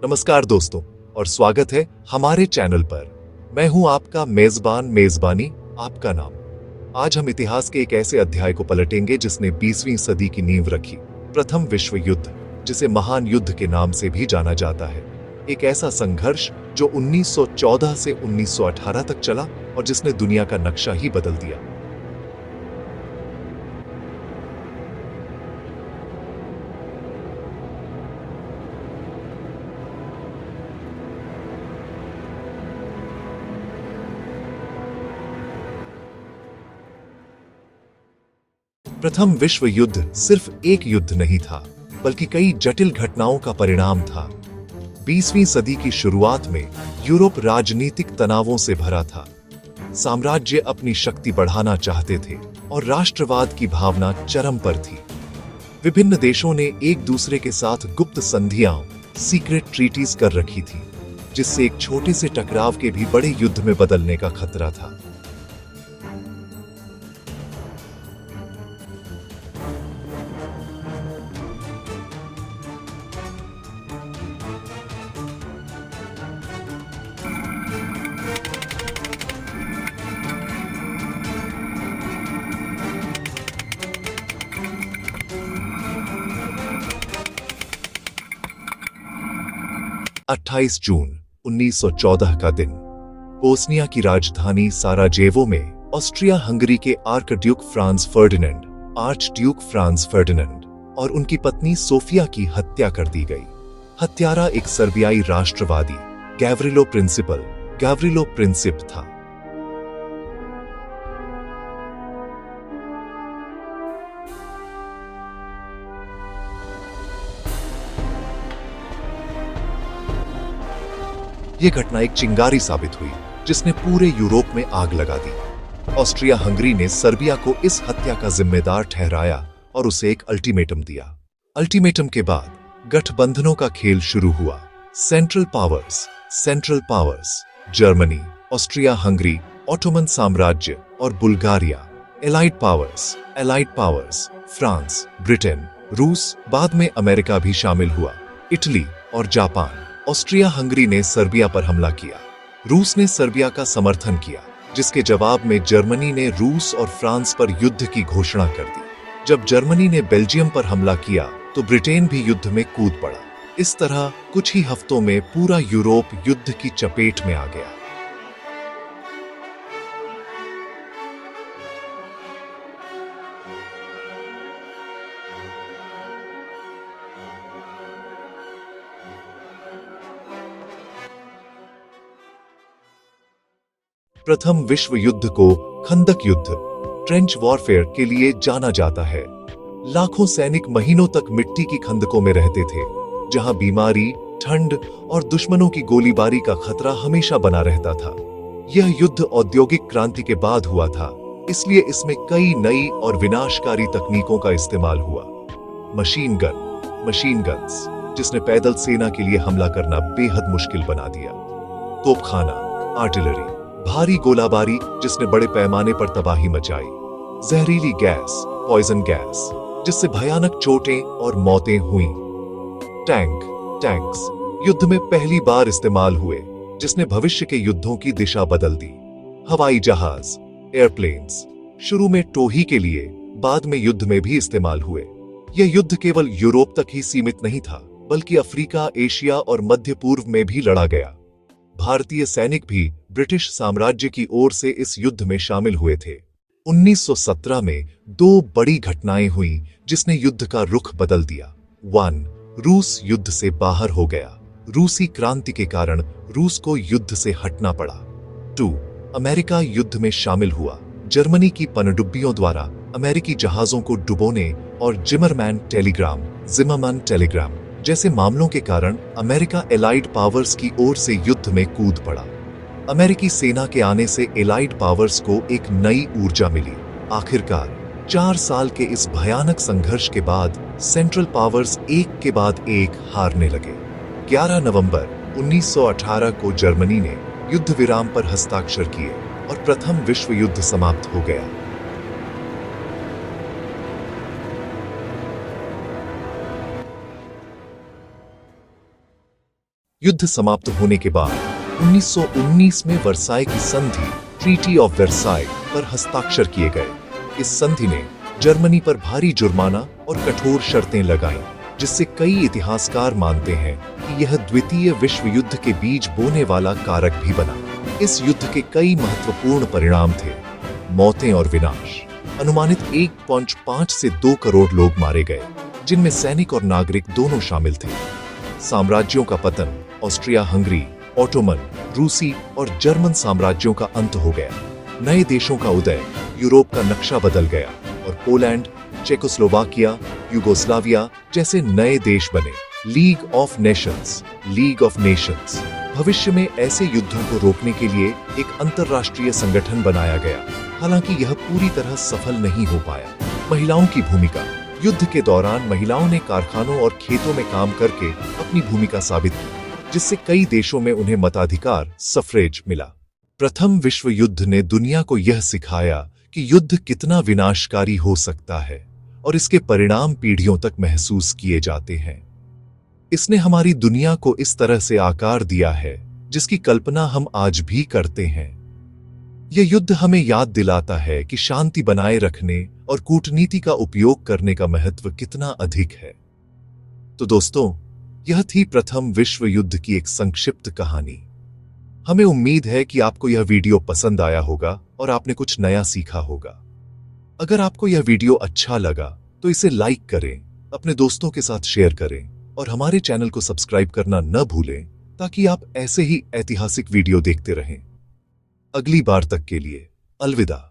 नमस्कार दोस्तों और स्वागत है हमारे चैनल पर। मैं हूं आपका मेजबानी आपका नाम। आज हम इतिहास के एक ऐसे अध्याय को पलटेंगे जिसने 20वीं सदी की नींव रखी। प्रथम विश्व युद्ध, जिसे महान युद्ध के नाम से भी जाना जाता है। एक ऐसा संघर्ष जो 1914 से 1918 तक चला और जिसने दुनिया का नक्शा ही बदल दिया। प्रथम विश्व युद्ध सिर्फ एक युद्ध नहीं था, बल्कि कई जटिल घटनाओं का परिणाम था। 20वीं सदी की शुरुआत में यूरोप राजनीतिक तनावों से भरा था। साम्राज्य अपनी शक्ति बढ़ाना चाहते थे और राष्ट्रवाद की भावना चरम पर थी। विभिन्न देशों ने एक दूसरे के साथ गुप्त संधियां, सीक्रेट ट्रीटीज कर रखी थी, जिससे एक छोटे से टकराव के भी बड़े युद्ध में बदलने का खतरा था। अट्ठाईस जून 1914 का दिन बोस्निया की राजधानी साराजेवो में ऑस्ट्रिया हंगरी के आर्कड्यूक फ्रांस फर्डिनेंड और उनकी पत्नी सोफिया की हत्या कर दी गई। हत्यारा एक सर्बियाई राष्ट्रवादी गैव्रिलो प्रिंसिप था। यह घटना एक चिंगारी साबित हुई जिसने पूरे यूरोप में आग लगा दी। ऑस्ट्रिया हंगरी ने सर्बिया को इस हत्या का जिम्मेदार ठहराया और उसे एक अल्टीमेटम दिया। अल्टीमेटम के बाद गठबंधनों का खेल शुरू हुआ। Central powers Germany, Austria Hungary, Ottoman साम्राज्य और Bulgaria. Allied powers France, Britain, रूस, बाद में अमेरिका भी शामिल हुआ। इटली और जापान। ऑस्ट्रिया हंगरी ने सर्बिया पर हमला किया। रूस ने सर्बिया का समर्थन किया, जिसके जवाब में जर्मनी ने रूस और फ्रांस पर युद्ध की घोषणा कर दी। जब जर्मनी ने बेल्जियम पर हमला किया तो ब्रिटेन भी युद्ध में कूद पड़ा। इस तरह कुछ ही हफ्तों में पूरा यूरोप युद्ध की चपेट में आ गया। प्रथम विश्व युद्ध को खंदक युद्ध, ट्रेंच वॉरफेयर के लिए जाना जाता है। लाखों सैनिक महीनों तक मिट्टी की खंदकों में रहते थे, जहां बीमारी, ठंड और दुश्मनों की गोलीबारी का खतरा हमेशा बना रहता था। यह युद्ध औद्योगिक क्रांति के बाद हुआ था, इसलिए इसमें कई नई और विनाशकारी तकनीकों का इस्तेमाल हुआ। मशीन गन्स, जिसने पैदल सेना के लिए हमला करना बेहद मुश्किल बना दिया। तोपखाना, आर्टिलरी, भारी गोलाबारी जिसने बड़े पैमाने पर तबाही मचाई। जहरीली गैस, पॉइजन गैस, जिससे भयानक चोटें और मौतें हुईं। टैंक्स युद्ध में पहली बार इस्तेमाल हुए, जिसने भविष्य के युद्धों की दिशा बदल दी। हवाई जहाज, एयरप्लेन्स, शुरू में टोही के लिए, बाद में युद्ध में भी इस्तेमाल हुए। यह युद्ध केवल यूरोप तक ही सीमित नहीं था, बल्कि अफ्रीका, एशिया और मध्य पूर्व में भी लड़ा गया। भारतीय सैनिक भी ब्रिटिश साम्राज्य की ओर से इस युद्ध में शामिल हुए थे। 1917 में दो बड़ी घटनाएं हुईं जिसने युद्ध का रुख बदल दिया। 1. रूस युद्ध से बाहर हो गया। रूसी क्रांति के कारण रूस को युद्ध से हटना पड़ा। 2. अमेरिका युद्ध में शामिल हुआ। जर्मनी की पनडुब्बियों द्वारा अमेरिकी जहाजों को डुबोने और जिमरमैन टेलीग्राम जैसे मामलों के कारण अमेरिका एलाइड पावर्स की ओर से युद्ध में कूद पड़ा। अमेरिकी सेना के आने से एलाइड पावर्स को एक नई ऊर्जा मिली। आखिरकार 4 साल के इस भयानक संघर्ष के बाद सेंट्रल पावर्स एक के बाद एक हारने लगे। 11 नवंबर 1918 को जर्मनी ने युद्ध विराम पर हस्ताक्षर किए और प्रथम विश्व युद्ध समाप्त हो गया। युद्ध समाप्त होने के बाद 1919 में वर्साई की संधि ट्रीटी ऑफ वर्साई पर हस्ताक्षर किए गए। इस संधि ने जर्मनी पर भारी जुर्माना और कठोर शर्तें लगाईं, जिससे कई इतिहासकार मानते हैं कि यह द्वितीय विश्व युद्ध के बीज बोने वाला कारक भी बना। इस युद्ध के कई महत्वपूर्ण परिणाम थे। मौतें और विनाश। अनुमानित 1.5 से 2 करोड़ लोग मारे गए, जिनमें सैनिक और नागरिक दोनों शामिल थे। साम्राज्यों का पतन। ऑस्ट्रिया हंगरी, ओटोमन, रूसी और जर्मन साम्राज्यों का अंत हो गया। नए देशों का उदय। यूरोप का नक्शा बदल गया और पोलैंड, चेकोस्लोवाकिया, यूगोस्लाविया जैसे नए देश बने। League of Nations. भविष्य में ऐसे युद्धों को रोकने के लिए एक अंतर्राष्ट्रीय संगठन बनाया गया, हालांकि यह पूरी तरह सफल नहीं हो पाया। महिलाओं की भूमिका। युद्ध के दौरान महिलाओं ने कारखानों और खेतों में काम करके अपनी भूमिका साबित की, जिससे कई देशों में उन्हें मताधिकार सफ्रेज मिला। प्रथम विश्व युद्ध ने दुनिया को यह सिखाया कि युद्ध कितना विनाशकारी हो सकता है और इसके परिणाम पीढ़ियों तक महसूस किए जाते हैं। इसने हमारी दुनिया को इस तरह से आकार दिया है जिसकी कल्पना हम आज भी करते हैं। यह युद्ध हमें याद दिलाता है कि शांति बनाए रखने और कूटनीति का उपयोग करने का महत्व कितना अधिक है। तो दोस्तों, यह थी प्रथम विश्व युद्ध की एक संक्षिप्त कहानी। हमें उम्मीद है कि आपको यह वीडियो पसंद आया होगा और आपने कुछ नया सीखा होगा। अगर आपको यह वीडियो अच्छा लगा तो इसे लाइक करें, अपने दोस्तों के साथ शेयर करें और हमारे चैनल को सब्सक्राइब करना न भूलें, ताकि आप ऐसे ही ऐतिहासिक वीडियो देखते रहें। अगली बार तक के लिए अलविदा।